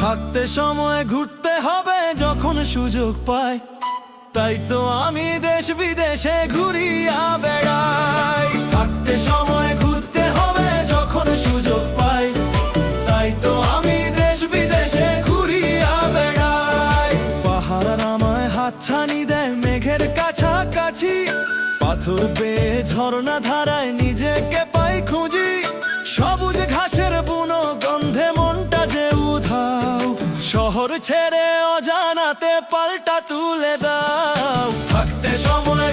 থাকতে সময় ঘুরতে হবে যখন সুযোগ পাই, তাই তো আমি দেশ বিদেশে ঘুরিয়া বেড়াই। থাকতে সময় ঘুরতে হবে যখন সুযোগ পাই, তাই তো আমি দেশ বিদেশে ঘুরিয়া বেড়াই। পাহাড় আমায় হাতছানি দেয় মেঘের কাছাকাছি, পাথর বেয়ে ঝর্ণা ধারায় নিজেকে পাই খুঁজি। সবুজ ঘাসের বুনো গন্ধে মনটা যে উধাও, শহর ছেড়ে অজানাতে পাল্টা তুলে দাও। থাকতে সময়